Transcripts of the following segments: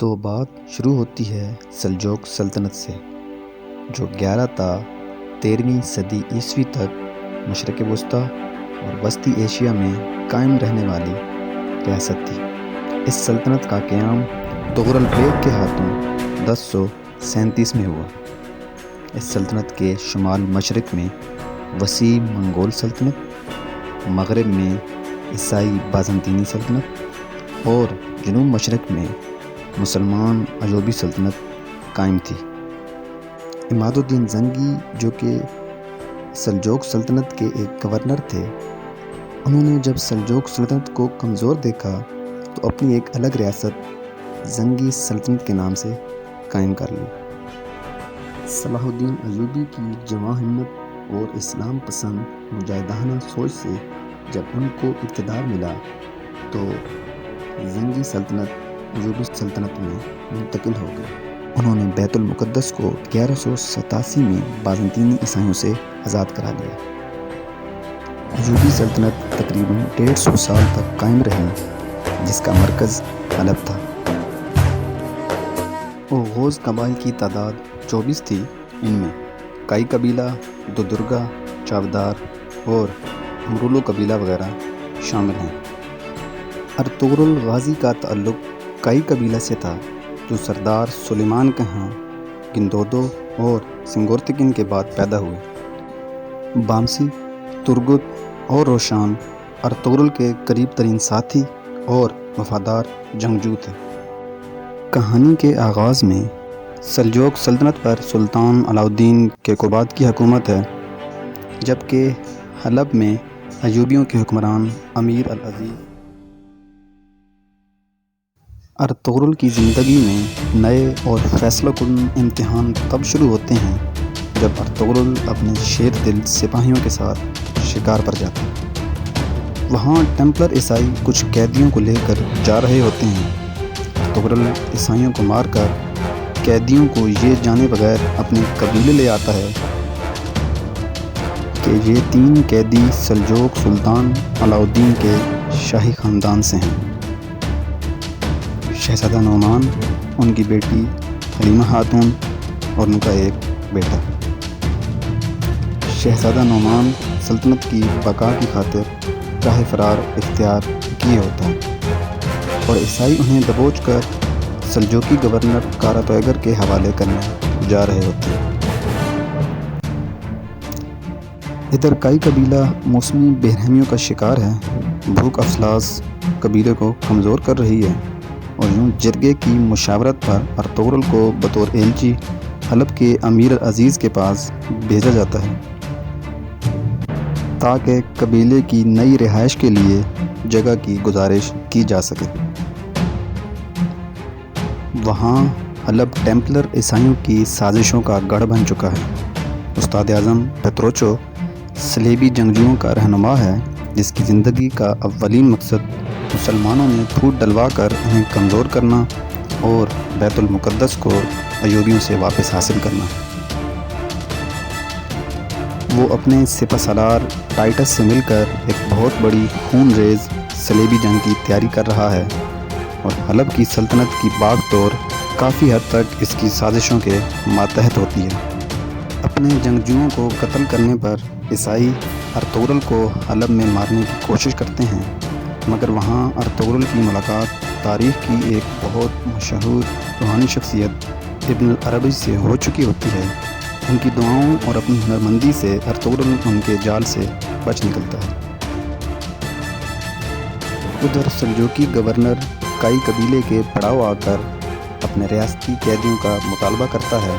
تو بات شروع ہوتی ہے سلجوق سلطنت سے، جو 11 تا 13ویں صدی عیسوی تک مشرق وسطیٰ اور وسطی ایشیا میں قائم رہنے والی ریاست تھی۔ اس سلطنت کا قیام تغرل بیگ کے ہاتھوں 1037 میں ہوا۔ اس سلطنت کے شمال مشرق میں وسیع منگول سلطنت، مغرب میں عیسائی بازنطینی سلطنت اور جنوب مشرق میں مسلمان ایوبی سلطنت قائم تھی۔ عماد الدین زنگی، جو کہ سلجوق سلطنت کے ایک گورنر تھے، انہوں نے جب سلجوق سلطنت کو کمزور دیکھا تو اپنی ایک الگ ریاست زنگی سلطنت کے نام سے قائم کر لی۔ صلاح الدین ایوبی کی جواں ہمت اور اسلام پسند مجاہدانہ سوچ سے جب ان کو اقتدار ملا تو زنگی سلطنت ایوبی سلطنت میں منتقل ہو گئی۔ انہوں نے بیت المقدس کو 1187 میں بازنطینی عیسائیوں سے آزاد کرا لیا۔ ایوبی سلطنت تقریباً 150 سال تک قائم رہی، جس کا مرکز حلب تھا۔ اوغوز قبائل کی تعداد 24 تھی۔ ان میں کائی قبیلہ، دودرگا، چاودار اور امرولو قبیلہ وغیرہ شامل ہیں۔ ارطغرل غازی کا تعلق کائی قبیلہ سے تھا، جو سردار سلیمان کے ہاں گندودو اور سنگورتکن کے بعد پیدا ہوئے۔ بامسی، ترگت اور روشان ارطغرل کے قریب ترین ساتھی اور وفادار جنگجو تھے۔ کہانی کے آغاز میں سلجوق سلطنت پر سلطان علاء الدین کیقوباد کی حکومت ہے، جبکہ حلب میں ایوبیوں کے حکمران امیر العزیز۔ ارطغرل کی زندگی میں نئے اور فیصلہ کن امتحان تب شروع ہوتے ہیں جب ارطغرل اپنے شیر دل سپاہیوں کے ساتھ شکار پر جاتا ہے۔ وہاں ٹیمپلر عیسائی کچھ قیدیوں کو لے کر جا رہے ہوتے ہیں۔ ارطغرل عیسائیوں کو مار کر قیدیوں کو یہ جانے بغیر اپنے قبیلے لے آتا ہے کہ یہ 3 قیدی سلجوق سلطان علاء الدین کے شاہی خاندان سے ہیں: شہزادہ نعمان، ان کی بیٹی حلیمہ خاتون اور ان کا ایک بیٹا۔ شہزادہ نعمان سلطنت کی بقا کی خاطر راہ فرار اختیار کیے ہوتا ہے اور عیسائی انہیں دبوچ کر سلجوقی گورنر کارا تویگر کے حوالے کرنے جا رہے ہوتے ہیں۔ ادھر کائی قبیلہ موسمی بے رحمیوں کا شکار ہے۔ بھوک افلاس قبیلے کو کمزور کر رہی ہے اور یوں جرگے کی مشاورت پر ارطغرل کو بطور ایلچی حلب کے امیر العزیز کے پاس بھیجا جاتا ہے تاکہ قبیلے کی نئی رہائش کے لیے جگہ کی گزارش کی جا سکے۔ وہاں حلب ٹیمپلر عیسائیوں کی سازشوں کا گڑھ بن چکا ہے۔ استاد اعظم پیتروچو صلیبی جنگجوؤں کا رہنما ہے، جس کی زندگی کا اولین مقصد مسلمانوں میں پھوٹ ڈلوا کر انہیں کمزور کرنا اور بیت المقدس کو ایوبیوں سے واپس حاصل کرنا ہے۔ وہ اپنے سپہ سالار ٹائٹس سے مل کر ایک بہت بڑی خون ریز صلیبی جنگ کی تیاری کر رہا ہے اور حلب کی سلطنت کی باغ دور کافی حد تک اس کی سازشوں کے ماتحت ہوتی ہے۔ اپنے جنگجوؤں کو قتل کرنے پر عیسائی ارطغرل کو حلب میں مارنے کی کوشش کرتے ہیں، مگر وہاں ارطغرل کی ملاقات تاریخ کی ایک بہت مشہور روحانی شخصیت ابن العربی سے ہو چکی ہوتی ہے۔ ان کی دعاؤں اور اپنی ہنرمندی سے ارطغرل ان کے جال سے بچ نکلتا ہے۔ ادھر سلجوقی گورنر کائی قبیلے کے پڑاؤ آ کر اپنے ریاستی قیدیوں کا مطالبہ کرتا ہے،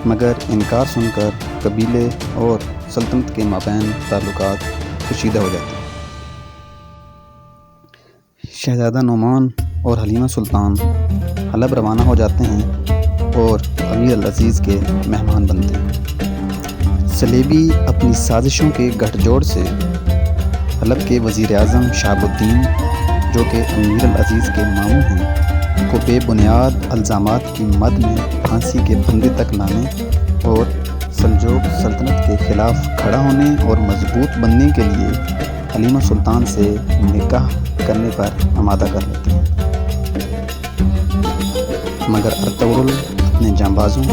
مگر انکار سن کر قبیلے اور سلطنت کے مابین تعلقات کشیدہ ہو جاتے ہیں۔ شہزادہ نعمان اور حلیمہ سلطان حلب روانہ ہو جاتے ہیں اور امیر العزیز کے مہمان بنتے ہیں۔ صلیبی اپنی سازشوں کے گٹھ جوڑ سے حلب کے وزیر اعظم شہاب الدین، جو کہ امیر العزیز کے ماموں ہیں، کو بے بنیاد الزامات کی مد میں پھانسی کے پھندے تک لانے اور سلجوق سلطنت کے خلاف کھڑا ہونے اور مضبوط بننے کے لیے حلیمہ سلطان سے نکاح کرنے پر آمادہ کر لیتے ہیں۔ مگر ارطغرل اپنے جانبازوں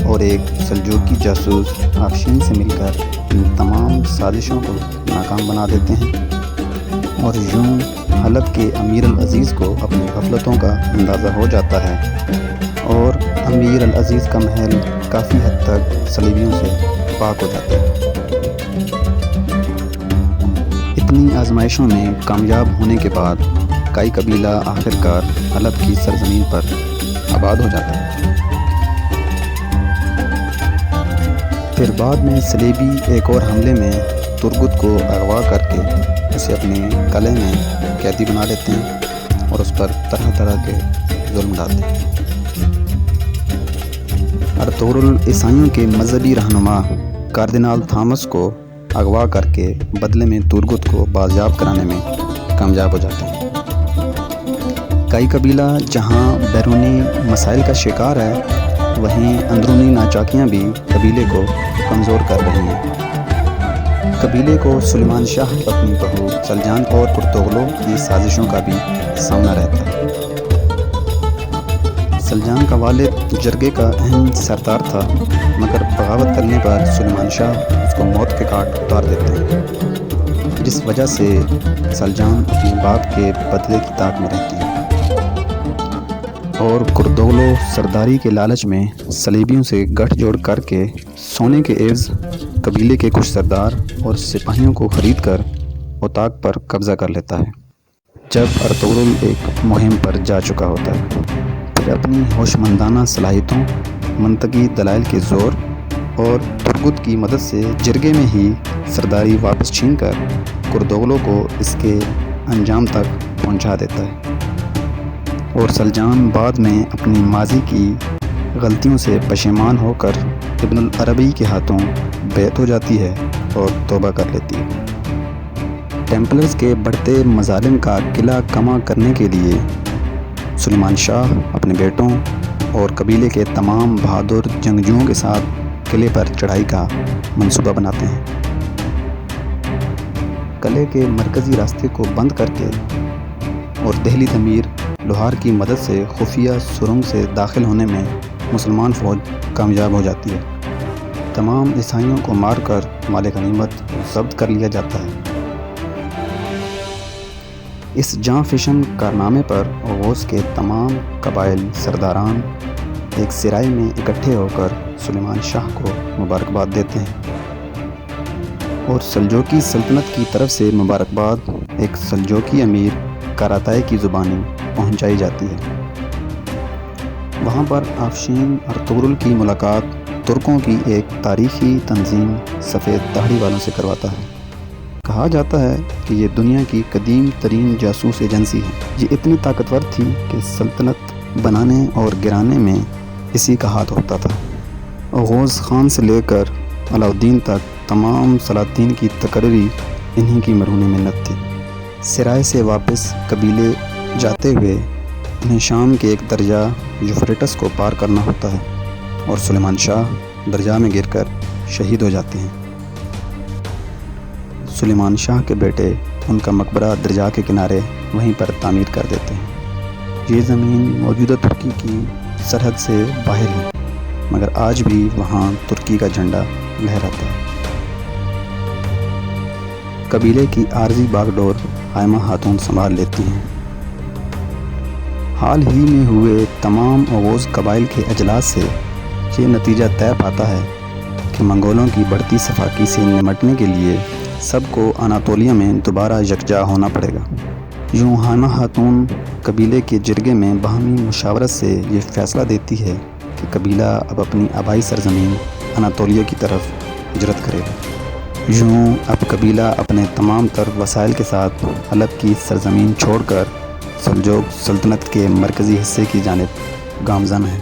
اور ایک سلجوقی جاسوس آفشین سے مل کر ان تمام سازشوں کو ناکام بنا دیتے ہیں، اور یوں حلب کے امیر العزیز کو اپنی غفلتوں کا اندازہ ہو جاتا ہے، اور امیر العزیز کا محل کافی حد تک صلیبیوں سے پاک ہو جاتا ہے۔ اتنی آزمائشوں میں کامیاب ہونے کے بعد کائی قبیلہ آخرکار حلب کی سرزمین پر آباد ہو جاتا ہے۔ پھر بعد میں صلیبی ایک اور حملے میں ترگت کو اغوا کر کے اسے اپنے قلعے میں قیدی بنا لیتے ہیں اور اس پر طرح طرح کے ظلم ڈالتے ہیں۔ ارطغرل عیسائیوں کے مذہبی رہنما کاردینال تھامس کو اغوا کر کے بدلے میں ترگت کو بازیاب کرانے میں کامیاب ہو جاتے ہیں۔ کائی قبیلہ جہاں بیرونی مسائل کا شکار ہے، وہیں اندرونی ناچاکیاں بھی قبیلے کو کمزور کر رہی ہیں۔ قبیلے کو سلیمان شاہ اپنی بہو سلجان اور ارطغرل کی سازشوں کا بھی سامنا رہتا ہے۔ سلجان کا والد جرگے کا اہم سردار تھا، مگر بغاوت کرنے پر سلیمان شاہ اس کو موت کے گھاٹ اتار دیتے ہیں، جس وجہ سے سلجان اپنے باپ کے بدلے کی طاق میں رہتی ہے، اور ارطغرل سرداری کے لالچ میں صلیبیوں سے گٹھ جوڑ کر کے سونے کے عوض قبیلے کے کچھ سردار اور سپاہیوں کو خرید کر اوتاق پر قبضہ کر لیتا ہے۔ جب ارطغرل ایک مہم پر جا چکا ہوتا ہے، پھر اپنی ہوشمندانہ صلاحیتوں، منطقی دلائل کے زور اور ترگت کی مدد سے جرگے میں ہی سرداری واپس چھین کر ارطغرل کو اس کے انجام تک پہنچا دیتا ہے، اور سلجان بعد میں اپنی ماضی کی غلطیوں سے پشیمان ہو کر ابن العربی کے ہاتھوں بیعت ہو جاتی ہے اور توبہ کر لیتی ہے۔ ٹیمپلرز کے بڑھتے مظالم کا قلعہ کما کرنے کے لیے سلیمان شاہ اپنے بیٹوں اور قبیلے کے تمام بہادر جنگجوؤں کے ساتھ قلعے پر چڑھائی کا منصوبہ بناتے ہیں۔ قلعے کے مرکزی راستے کو بند کر کے اور دہلی امیر لوہار کی مدد سے خفیہ سرنگ سے داخل ہونے میں مسلمان فوج کامیاب ہو جاتی ہے۔ تمام عیسائیوں کو مار کر مال غنیمت ضبط کر لیا جاتا ہے۔ اس جاں فشن کارنامے پر اوغوز کے تمام قبائل سرداران ایک سرائے میں اکٹھے ہو کر سلیمان شاہ کو مبارکباد دیتے ہیں، اور سلجوقی سلطنت کی طرف سے مبارکباد ایک سلجوقی امیر کاراتائے کی زبانی پہنچائی جاتی ہے۔ وہاں پر آفشین ارطغرل کی ملاقات ترکوں کی ایک تاریخی تنظیم سفید داڑھی والوں سے کرواتا ہے۔ کہا جاتا ہے کہ یہ دنیا کی قدیم ترین جاسوس ایجنسی ہے۔ یہ اتنی طاقتور تھی کہ سلطنت بنانے اور گرانے میں اسی کا ہاتھ ہوتا تھا۔ اوغوز خان سے لے کر علاؤالدین تک تمام سلاطین کی تقرری انہی کی مرہون منت تھی۔ سرائے سے واپس قبیلے جاتے ہوئے انہیں شام کے ایک دریا یوفریٹس کو پار کرنا ہوتا ہے، اور سلیمان شاہ دریا میں گر کر شہید ہو جاتے ہیں۔ سلیمان شاہ کے بیٹے ان کا مقبرہ دریا کے کنارے وہیں پر تعمیر کر دیتے ہیں۔ یہ زمین موجودہ ترکی کی سرحد سے باہر ہے، مگر آج بھی وہاں ترکی کا جھنڈا لہراتا ہے۔ قبیلے کی عارضی باغ ڈور حائمہ خاتون سنبھال لیتی ہیں۔ حال ہی میں ہوئے تمام اوغوز قبائل کے اجلاس سے یہ نتیجہ طے پاتا ہے کہ منگولوں کی بڑھتی سفاکی سے نمٹنے کے لیے سب کو اناطولیہ میں دوبارہ یکجا ہونا پڑے گا۔ یوں حائمہ خاتون قبیلے کے جرگے میں باہمی مشاورت سے یہ فیصلہ دیتی ہے کہ قبیلہ اب اپنی آبائی سرزمین اناطولیہ کی طرف ہجرت کرے گا۔ یوں اب قبیلہ اپنے تمام تر وسائل کے ساتھ حلب کی سرزمین چھوڑ کر سلجوق سلطنت کے مرکزی حصے کی جانب گامزن ہے۔